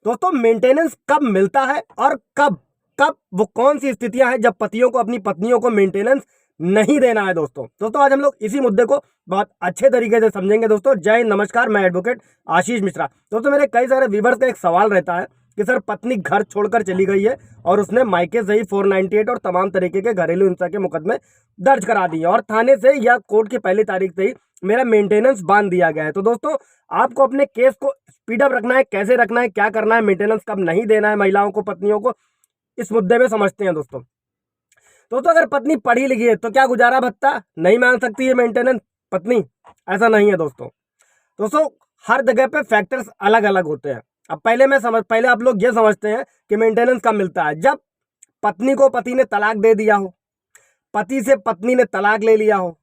दोस्तों मेंटेनेंस कब मिलता है और कब कब वो कौन सी स्थितियां हैं जब पतियों को अपनी पत्नियों को मेंटेनेंस नहीं देना है। दोस्तों आज हम लोग इसी मुद्दे को बहुत अच्छे तरीके से समझेंगे। दोस्तों जय नमस्कार, मैं एडवोकेट आशीष मिश्रा। दोस्तों मेरे कई सारे व्यूवर्स का एक सवाल रहता है कि सर पत्नी घर छोड़कर चली गई है और उसने मायके से ही 498 और तमाम तरीके के घरेलू हिंसा के मुकदमे दर्ज करा दिए और थाने से या कोर्ट की पहली तारीख से ही मेरा मेंटेनेंस बांध दिया गया है। तो दोस्तों आपको अपने केस को स्पीडअप रखना है, कैसे रखना है, क्या करना है, मेंटेनेंस कब नहीं देना है महिलाओं को, पत्नियों को, इस मुद्दे में समझते हैं। दोस्तों अगर पत्नी पढ़ी लिखी है तो क्या गुजारा भत्ता नहीं मांग सकती है मेंटेनेंस पत्नी? ऐसा नहीं है दोस्तों हर जगह पे फैक्टर्स अलग अलग होते हैं। अब पहले आप लोग ये समझते हैं कि मेंटेनेंस कब मिलता है, जब पत्नी को पति ने तलाक दे दिया हो, पति से पत्नी ने तलाक ले लिया हो,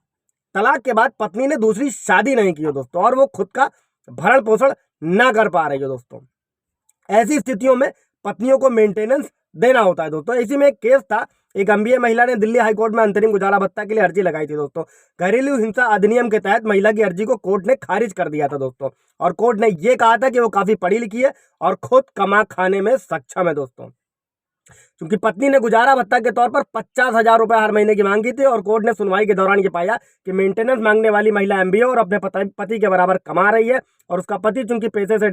तलाक के बाद पत्नी ने दूसरी शादी नहीं की हो दोस्तों, और वो खुद का भरण पोषण ना कर पा रही हो दोस्तों। ऐसी स्थितियों में पत्नियों को मेंटेनेंस देना होता है दोस्तों। इसी में एक केस था, एक एमबीए महिला ने दिल्ली हाईकोर्ट में अंतरिम गुजारा भत्ता के लिए अर्जी लगाई थी दोस्तों। घरेलू हिंसा अधिनियम के तहत महिला की अर्जी को कोर्ट ने खारिज कर दिया था दोस्तों, और कोर्ट ने यह कहा था कि वो काफी पढ़ी लिखी है और खुद कमा खाने में सक्षम है दोस्तों। क्योंकि पत्नी ने गुजारा भत्ता के तौर पर 50,000 रुपए हर महीने की मांगी थी, और कोर्ट ने सुनवाई के दौरान ये पाया कि मेंटेनेंस मांगने वाली महिला एमबीए और अपने पति के बराबर कमा रही है, और उसका पति चूंकि पेशे से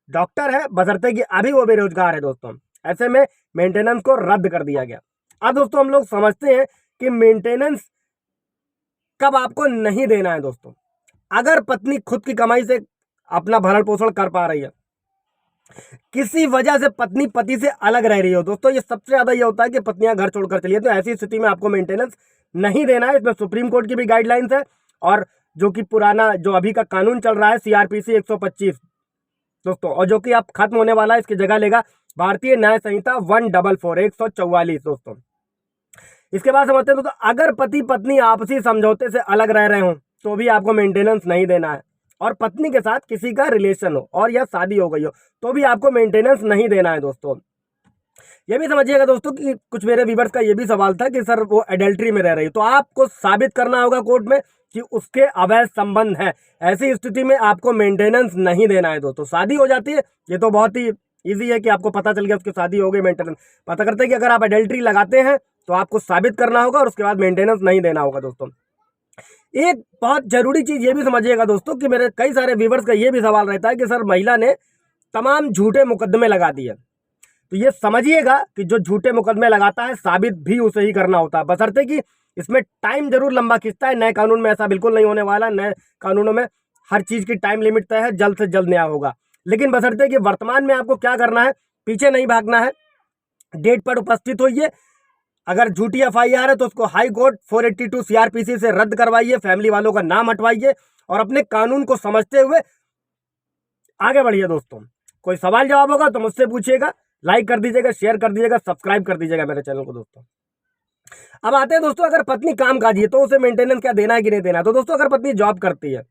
डॉक्टर है, बशर्ते कि अभी वो बेरोजगार है दोस्तों। ऐसे में मेंटेनेंस को रद्द कर दिया गया। अब दोस्तों हम लोग समझते हैं कि मेंटेनेंस कब आपको नहीं देना है दोस्तों। अगर पत्नी खुद की कमाई से अपना भरण पोषण कर पा रही है, किसी वजह से पत्नी पति से अलग रह रही हो दोस्तों, ये सबसे ज्यादा ये होता है कि पत्नियां घर छोड़कर चली है, तो ऐसी स्थिति में आपको मेंटेनेंस नहीं देना है। इसमें सुप्रीम कोर्ट की भी गाइडलाइंस है, और जो कि पुराना जो अभी का कानून चल रहा है सीआरपीसी 125 दोस्तों, और जो कि अब खत्म होने वाला है, इसकी जगह लेगा भारतीय न्याय संहिता 144 दोस्तों। इसके बाद समझते हैं दोस्तों, अगर पति पत्नी आपसी समझौते से अलग रह रहे हो तो भी आपको मेंटेनेंस नहीं देना है, और पत्नी के साथ किसी का रिलेशन हो और या शादी हो गई हो तो भी आपको मेंटेनेंस नहीं देना है दोस्तों। ये भी समझिएगा दोस्तों कि कुछ मेरे व्यूअर्स का ये भी सवाल था कि सर वो एडल्ट्री में रह रही है, तो आपको साबित करना होगा कोर्ट में कि उसके अवैध संबंध है। ऐसी स्थिति में आपको मेंटेनेंस नहीं देना है दोस्तों। शादी हो जाती है, ये तो बहुत ही ईजी है कि आपको पता चल गया उसकी शादी हो गई, मेंटेनेंस पता करते हैं कि अगर आप एडल्ट्री लगाते हैं तो आपको साबित करना होगा और उसके बाद मेंटेनेंस नहीं देना होगा दोस्तों। एक बहुत जरूरी चीज ये भी समझिएगा दोस्तों कि मेरे कई सारे व्यूअर्स का ये भी सवाल रहता है कि सर महिला ने तमाम झूठे मुकदमे लगा दिए, तो ये समझिएगा कि जो झूठे मुकदमे लगाता है साबित भी उसे ही करना होता है, बशर्ते कि इसमें टाइम जरूर लंबा खिंचता है। नए कानून में ऐसा बिल्कुल नहीं होने वाला, नए कानूनों में हर चीज की टाइम लिमिट तय है, जल्द से जल्द न्याय होगा। लेकिन बशर्ते कि वर्तमान में आपको क्या करना है, पीछे नहीं भागना है, डेट पर उपस्थित होइए। अगर झूठी एफआईआर है तो उसको हाई कोर्ट 482 सीआरपीसी से रद्द करवाइए, फैमिली वालों का नाम हटवाइए और अपने कानून को समझते हुए आगे बढ़िए दोस्तों। कोई सवाल जवाब होगा तो मुझसे पूछिएगा, लाइक कर दीजिएगा, शेयर कर दीजिएगा, सब्सक्राइब कर दीजिएगा मेरे चैनल को दोस्तों। अब आते हैं दोस्तों, अगर पत्नी काम काजी है तो उसे मेंटेनेंस क्या देना है कि नहीं देना है। तो दोस्तों अगर पत्नी जॉब करती है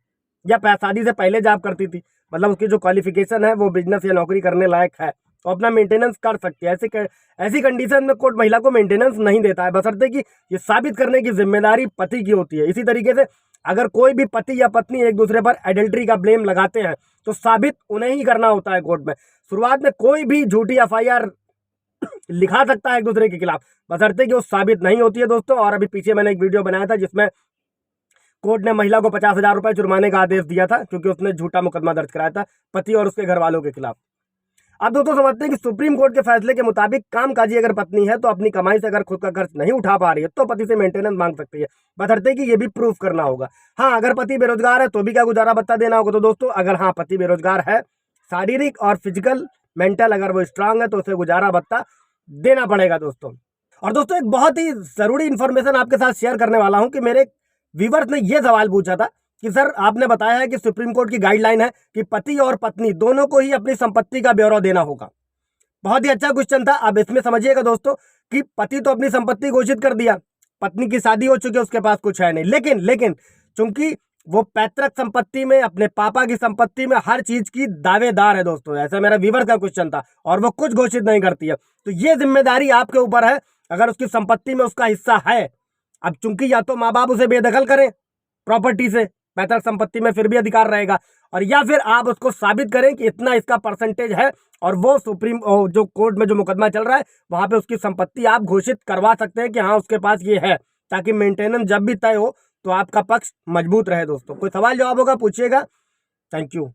या शादी से पहले जॉब करती थी, मतलब उसकी जो क्वालिफिकेशन है वो बिजनेस या नौकरी करने लायक है, तो अपना मेंटेनेंस कर सकती है। ऐसी कंडीशन में कोर्ट महिला को मेंटेनेंस नहीं देता है, बशर्ते कि ये साबित करने की जिम्मेदारी पति की होती है। इसी तरीके से अगर कोई भी पति या पत्नी एक दूसरे पर एडल्ट्री का ब्लेम लगाते हैं तो साबित उन्हें ही करना होता है कोर्ट में। शुरुआत में कोई भी झूठी एफआईआर लिखा सकता है एक दूसरे के खिलाफ, बशर्ते कि वो साबित नहीं होती है दोस्तों। और अभी पीछे मैंने एक वीडियो बनाया था जिसमें कोर्ट ने महिला को 50,000 रुपए जुर्माने का आदेश दिया था, क्योंकि उसने झूठा मुकदमा दर्ज कराया था पति और उसके घर वालों के खिलाफ। अब दोस्तों समझते हैं कि सुप्रीम कोर्ट के फैसले के मुताबिक कामकाजी अगर पत्नी है तो अपनी कमाई से अगर खुद का खर्च नहीं उठा पा रही है तो पति से मेंटेनेंस मांग सकती है, बशर्ते कि ये भी प्रूफ करना होगा। हाँ, अगर पति बेरोजगार है तो भी क्या गुजारा भत्ता देना होगा। तो दोस्तों अगर हाँ पति बेरोजगार है, शारीरिक और फिजिकल मेंटल अगर वो स्ट्रांग है तो उसे गुजारा भत्ता देना पड़ेगा दोस्तों। और दोस्तों एक बहुत ही जरूरी इंफॉर्मेशन आपके साथ शेयर करने वाला हूं कि मेरे व्यूवर्स ने ये सवाल पूछा था कि सर आपने बताया है कि सुप्रीम कोर्ट की गाइडलाइन है कि पति और पत्नी दोनों को ही अपनी संपत्ति का ब्यौरा देना होगा। बहुत ही अच्छा क्वेश्चन था। अब इसमें समझिएगा दोस्तों कि पति तो अपनी संपत्ति घोषित कर दिया, पत्नी की शादी हो चुकी है, उसके पास कुछ है नहीं, लेकिन चूंकि वो पैतृक संपत्ति में, अपने पापा की संपत्ति में हर चीज की दावेदार है दोस्तों। ऐसा मेरा व्यूवर का क्वेश्चन था, और वो कुछ घोषित नहीं करती है, तो ये जिम्मेदारी आपके ऊपर है। अगर उसकी संपत्ति में उसका हिस्सा है, अब चूंकि या तो माँ बाप उसे बेदखल करें प्रॉपर्टी से, पैतृक संपत्ति में फिर भी अधिकार रहेगा, और या फिर आप उसको साबित करें कि इतना इसका परसेंटेज है, और वो सुप्रीम जो कोर्ट में जो मुकदमा चल रहा है वहां पे उसकी संपत्ति आप घोषित करवा सकते हैं कि हाँ उसके पास ये है, ताकि मेंटेनेंस जब भी तय हो तो आपका पक्ष मजबूत रहे। दोस्तों कोई सवाल जवाब होगा पूछिएगा। Thank you.